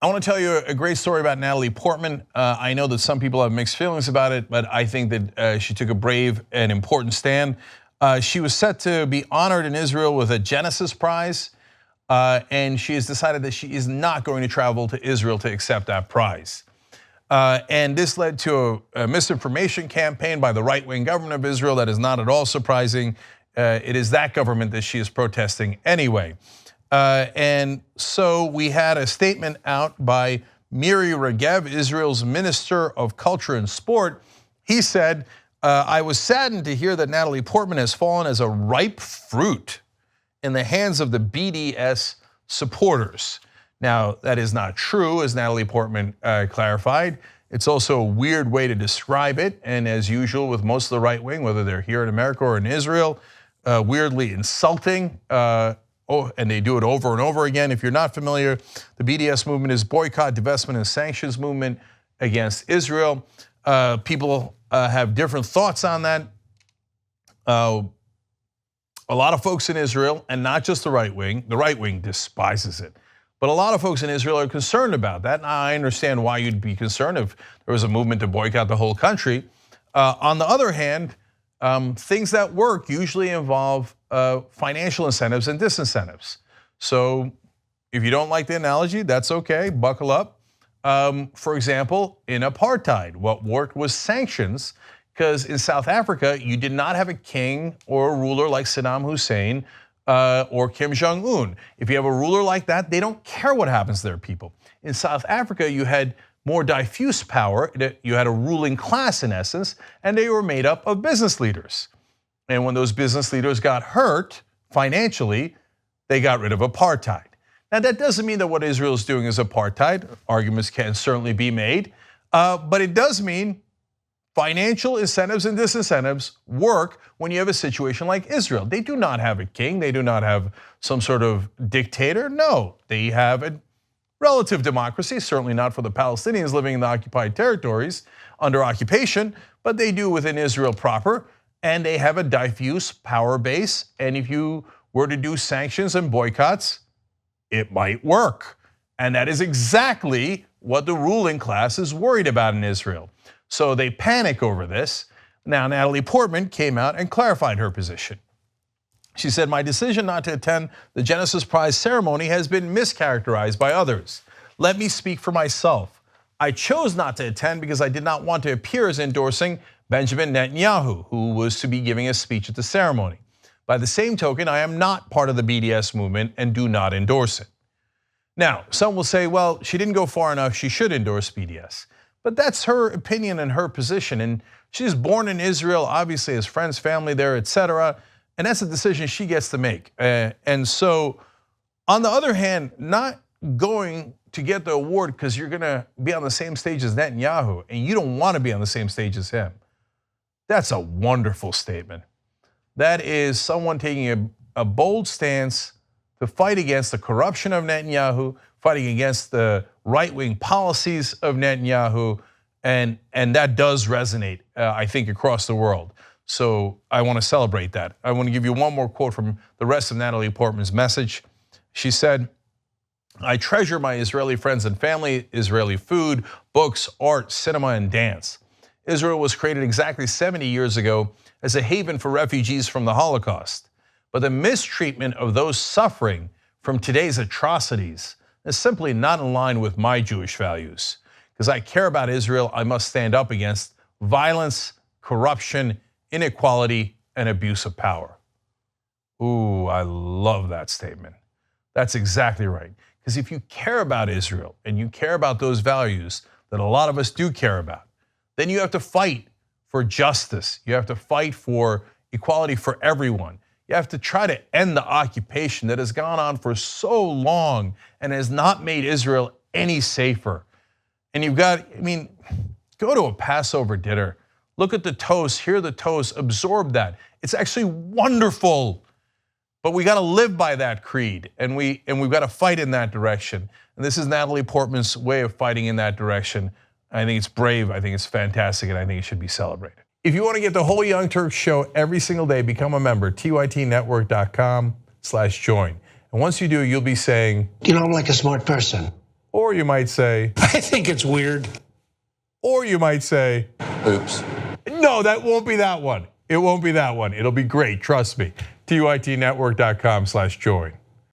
I want to tell you a great story about Natalie Portman. I know that some people have mixed feelings about it, but I think that she took a brave and important stand. She was set to be honored in Israel with a Genesis Prize, and she has decided that she is not going to travel to Israel to accept that prize. And this led to a misinformation campaign by the right-wing government of Israel that is not at all surprising. It is that government that she is protesting anyway. And so we had a statement out by Miri Regev, Israel's Minister of Culture and Sport. He said, I was saddened to hear that Natalie Portman has fallen as a ripe fruit in the hands of the BDS supporters. Now, that is not true, as Natalie Portman clarified. It's also a weird way to describe it, and as usual with most of the right wing, whether they're here in America or in Israel, weirdly insulting. And they do it over and over again. If you're not familiar, the BDS movement is boycott, divestment, and sanctions movement against Israel. People have different thoughts on that. A lot of folks in Israel, and not just the right wing despises it. But a lot of folks in Israel are concerned about that. Now, I understand why you'd be concerned if there was a movement to boycott the whole country. On the other hand, things that work usually involve financial incentives and disincentives. So if you don't like the analogy, that's okay, buckle up. For example, in apartheid, what worked was sanctions, because in South Africa, you did not have a king or a ruler like Saddam Hussein or Kim Jong-un. If you have a ruler like that, they don't care what happens to their people. In South Africa, you had more diffuse power. You had a ruling class in essence, and they were made up of business leaders. And when those business leaders got hurt financially, they got rid of apartheid. Now, that doesn't mean that what Israel is doing is apartheid. Arguments can certainly be made, but it does mean financial incentives and disincentives work when you have a situation like Israel. They do not have a king. They do not have some sort of dictator. No, they have a relative democracy, certainly not for the Palestinians living in the occupied territories under occupation, but they do within Israel proper, and they have a diffuse power base, and if you were to do sanctions and boycotts, it might work. And that is exactly what the ruling class is worried about in Israel. So they panic over this. Now, Natalie Portman came out and clarified her position. She said, my decision not to attend the Genesis Prize ceremony has been mischaracterized by others. Let me speak for myself. I chose not to attend because I did not want to appear as endorsing Benjamin Netanyahu, who was to be giving a speech at the ceremony. By the same token, I am not part of the BDS movement and do not endorse it. Now, some will say, well, she didn't go far enough, she should endorse BDS. But that's her opinion and her position, and she's born in Israel, obviously has friends, family there, etc. And that's a decision she gets to make. And so, on the other hand, not going to get the award because you're gonna be on the same stage as Netanyahu and you don't wanna be on the same stage as him. That's a wonderful statement. That is someone taking a bold stance to fight against the corruption of Netanyahu, fighting against the right-wing policies of Netanyahu, and that does resonate, I think, across the world. So I want to celebrate that. I want to give you one more quote from the rest of Natalie Portman's message. She said, I treasure my Israeli friends and family, Israeli food, books, art, cinema, and dance. Israel was created exactly 70 years ago as a haven for refugees from the Holocaust. But the mistreatment of those suffering from today's atrocities is simply not in line with my Jewish values. Because I care about Israel, I must stand up against violence, corruption, inequality, and abuse of power. Ooh, I love that statement. That's exactly right. Because if you care about Israel and you care about those values that a lot of us do care about, then you have to fight for justice. You have to fight for equality for everyone. You have to try to end the occupation that has gone on for so long and has not made Israel any safer. And you've got, go to a Passover dinner, look at the toast, hear the toast, absorb that. It's actually wonderful. But we got to live by that creed, and we've got to fight in that direction. And this is Natalie Portman's way of fighting in that direction. I think it's brave, I think it's fantastic, and I think it should be celebrated. If you want to get the whole Young Turks show every single day, become a member, tytnetwork.com/join. And once you do, you'll be saying, I'm like a smart person. Or you might say, I think it's weird. Or you might say, oops. No, that won't be that one. It won't be that one. It'll be great, trust me. TYTnetwork.com/join.